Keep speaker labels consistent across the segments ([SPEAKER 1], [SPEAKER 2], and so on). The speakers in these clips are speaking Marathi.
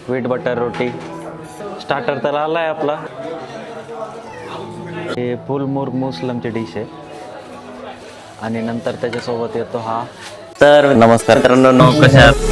[SPEAKER 1] व्हीट बटर रोटी. स्टार्टर तर आला आहे आपला. हे फुल मुस्लमची डिश आहे आणि नंतर त्याच्यासोबत येतो हा. तर नमस्कार मित्रांनो, कशा आहात?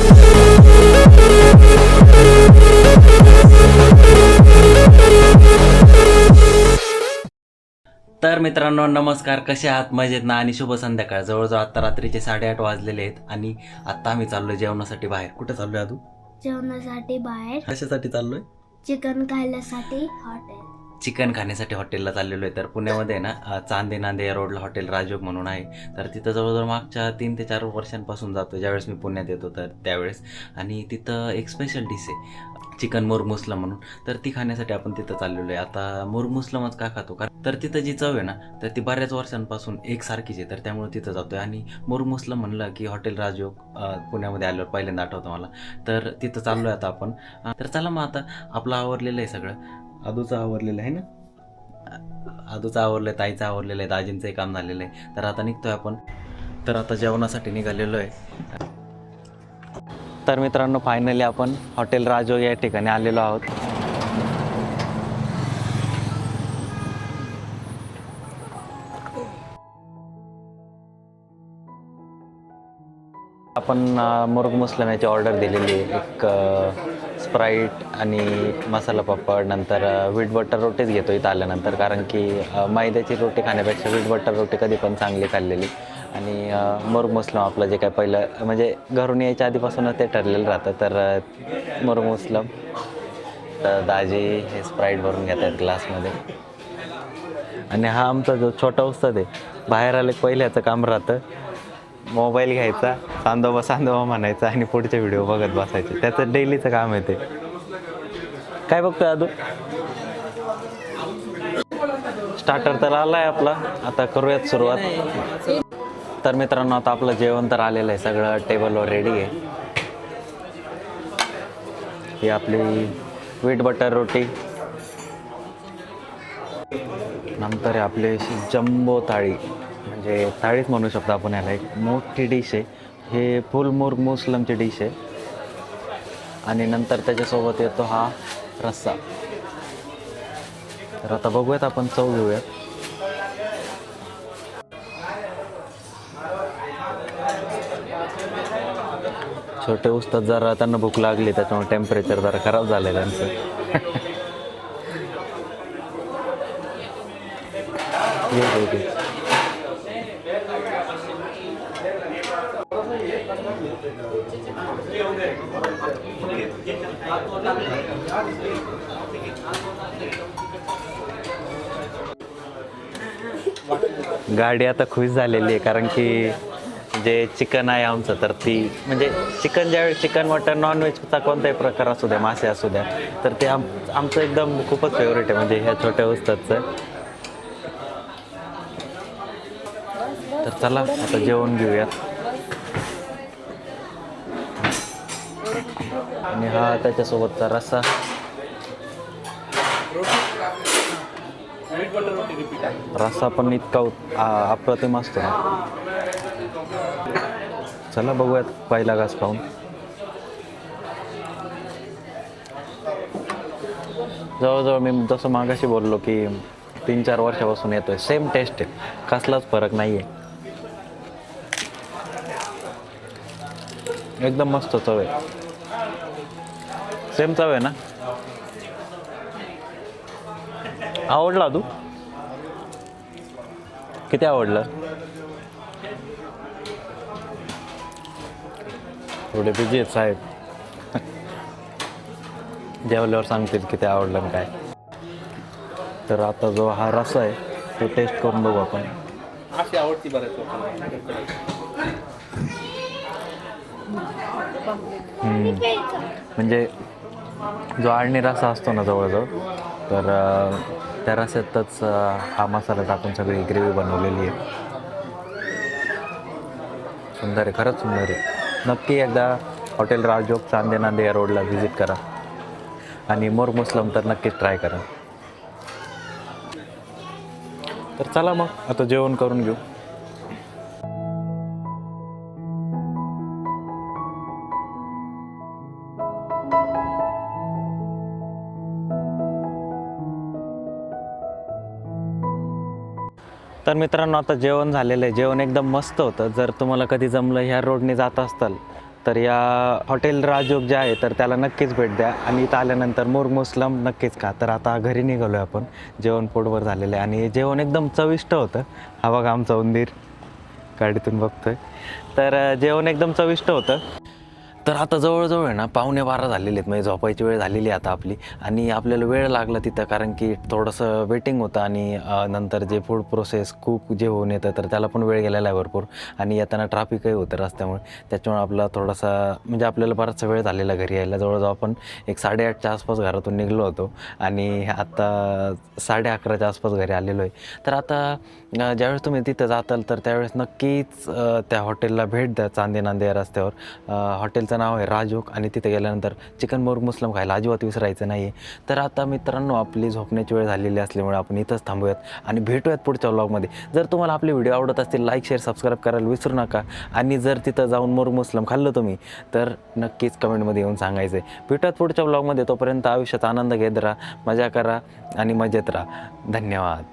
[SPEAKER 1] तर मित्रांनो नमस्कार, कसे आहात? मजेत ना? आणि शुभ संध्याकाळ. जवळजवळ आता रात्रीचे 8:30 वाजलेले आहेत आणि आता आम्ही चाललोय जेवणासाठी बाहेर. कुठे चाललोय आदू?
[SPEAKER 2] जेवणासाठी बाहेर.
[SPEAKER 1] कशासाठी चाललोय?
[SPEAKER 2] Chicken खायसाठी hotel.
[SPEAKER 1] चिकन खाण्यासाठी हॉटेलला चाललेलो आहे. तर पुण्यामध्ये ना चांदे नांदे या रोडला हॉटेल राजयोग म्हणून आहे. तर तिथं जवळजवळ मागच्या 3 ते 4 वर्षांपासून जातो, ज्यावेळेस मी पुण्यात येतो तर त्यावेळेस. आणि तिथं एक स्पेशल डिश आहे चिकन मुस्लम म्हणून. तर ती खाण्यासाठी आपण तिथं चाललेलो आहे. आता मुस्लमच का खातो? कारण तर तिथं जी चव आहे ना, तर ती बऱ्याच वर्षांपासून एकसारखीच आहे. तर त्यामुळे तिथं जातोय. आणि मुस्लम म्हणलं की हॉटेल राजयोग पुण्यामध्ये आल्यावर पहिल्यांदा आठवतं मला. तर तिथं चाललोय आता आपण. तर चला मग, आता आपलं आवरलेलं आहे सगळं. आदूचं आवरलेलं आहे ना? आदूचं आवरलं आहे, ताईचं आवरलेलं आहे, दाजींचंही काम झालेलं आहे. तर आता निघतोय आपण. तर आता जेवणासाठी निघालेलो आहे. तर मित्रांनो, फायनली आपण हॉटेल राजयोग या ठिकाणी आलेलो आहोत. आपण मुस्लम याची ऑर्डर दिलेली आहे. एक स्प्राईट आणि मसाला पापड, नंतर व्हीट बटर रोटीच घेतो इथं आल्यानंतर. कारण की मैद्याची रोटी खाण्यापेक्षा व्हीट बटर रोटी कधी पण चांगली खाल्लेली. आणि मुस्लम आपलं जे काय पहिलं म्हणजे घरून यायच्या आधीपासूनच ते ठरलेलं राहतं. तर मुस्लम. तर दाजी हे स्प्राईट भरून घेत आहेत ग्लासमध्ये. आणि हा आमचा जो छोटा उस्ताद आहे, बाहेर आले पहिले ह्याचं काम राहतं मोबाईल घ्यायचा, सांदोबा म्हणायचा आणि पुढचे व्हिडिओ बघत बसायचे. त्याचं डेलीचं काम आहे ते. काय बघतोय आदू? स्टार्टर तर आला आहे आपला. आता करूयात सुरुवात. तर मित्रांनो, आता आपलं जेवण तर आलेलं आहे, सगळं टेबलवर रेडी आहे. ही आपली व्हीट बटर रोटी, नंतर आहे आपली जम्बो थाळी, म्हणजे थाळीच म्हणू शकतो आपण याला. एक मोठी डिश आहे. हे फुल मुस्लमची डिश आहे. आणि नंतर त्याच्यासोबत येतो हा रस्सा. तर आता बघूयात, आपण चव घेऊयात. छोटे उस्ताद जरा त्यांना भूक लागली, त्याच्यामुळे टेम्परेचर जरा खराब झालं आहे त्यांचं. गाडी आता खुश झालेली आहे, कारण की जे चिकन आहे आमचं, तर ती म्हणजे चिकन ज्यावेळी चिकन मटन नॉनव्हेजचा कोणताही प्रकार असू द्या, मासे असू द्या, तर ते आमचं एकदम खूपच फेवरेट आहे, म्हणजे ह्या छोट्या उस्तादचं. तर चला आता जेवण घेऊयात. आणि हा त्याच्यासोबतचा रस्सा. रस्सा पण इतका अप्रतिम असतो ना. चला बघूयात पहिला घास खाऊन. जवळजवळ मी जसं मागाशी बोललो की 3-4 वर्षापासून येतोय, सेम टेस्ट आहे, कसलाच फरक नाही आहे. एकदम मस्त चव आहे, सेम चव आहे ना. आवडला तू? किती आवडलं? थोडे बिझी आहेत साहेब, जेवल्यावर सांगतील किती आवडलं आणि काय. तर आता जो हा रस्सा आहे तो टेस्ट करून बघू आपण.
[SPEAKER 3] अशी आवडती बऱ्याच लोकांना.
[SPEAKER 1] म्हणजे जो आळणी रस्सा असतो ना जवळजवळ, तर त्या रस्स्यातच हा मसाला टाकून सगळी ग्रेव्ही बनवलेली आहे. सुंदर आहे, खरंच सुंदर आहे. नक्की एकदा हॉटेल राजयोग चांदे नांदे या रोडला व्हिजिट करा आणि मुस्लम तर नक्कीच ट्राय करा. तर चला मग आता जेवण करून घेऊ. तर मित्रांनो आता जेवण झालेलं आहे. जेवण एकदम मस्त होतं. जर तुम्हाला कधी जमलं ह्या रोडने जात असताल तर या हॉटेल राजयोग जे आहे तर त्याला नक्कीच भेट द्या आणि इथं आल्यानंतर मुर्ग मुस्लम नक्कीच खा. तर आता घरी निघालो आहे आपण. जेवण पोटभर झालेलं आहे आणि जेवण एकदम चविष्ट होतं. हा बघा आमचा उंदीर गाडीतून बघतोय. तर जेवण एकदम चविष्ट होतं. तर आता जवळजवळ आहे ना 11:15 झालेले आहेत, म्हणजे झोपायची वेळ झालेली आहे आता आपली. आणि आपल्याला वेळ लागला तिथं कारण की थोडंसं वेटिंग होतं आणि नंतर जे फूड प्रोसेस कुक जे होऊन येतं तर त्याला पण वेळ गेलेला आहे भरपूर. आणि येताना ट्रॅफिकही होतं रस्त्यामुळे, त्याच्यामुळे आपला थोडासा म्हणजे आपल्याला बराचसा वेळ झालेला घरी यायला. जवळजवळ आपण 8:30च्या आसपास घरातून निघलो होतो आणि आता 11:30च्या आसपास घरी आलेलो आहे. तर आता ज्यावेळेस तुम्ही तिथं जाताल तर त्यावेळेस नक्कीच त्या हॉटेलला भेट द्या. चांदे नांदे या रस्त्यावर हॉटेलचं नाव आहे राजयोग आणि तिथे गेल्यानंतर चिकन मुर्ग मुस्लम खायला अजिबात विसरायचं नाही आहे. तर आता मित्रांनो आपली झोपण्याची वेळ झालेली असल्यामुळे आपण इथंच थांबूयात आणि भेटूयात पुढच्या व्लॉगमध्ये. जर तुम्हाला आपले व्हिडिओ आवडत असतील लाईक शेअर सबस्क्राईब करायला विसरू नका. आणि जर तिथं जाऊन मुर्ग मुस्लम खाल्लं तुम्ही तर नक्कीच कमेंटमध्ये येऊन सांगायचं आहे. भेटूयात पुढच्या व्लॉगमध्ये. तोपर्यंत आयुष्यात आनंद घेत राहा, मजा करा आणि मजेत राहा. धन्यवाद.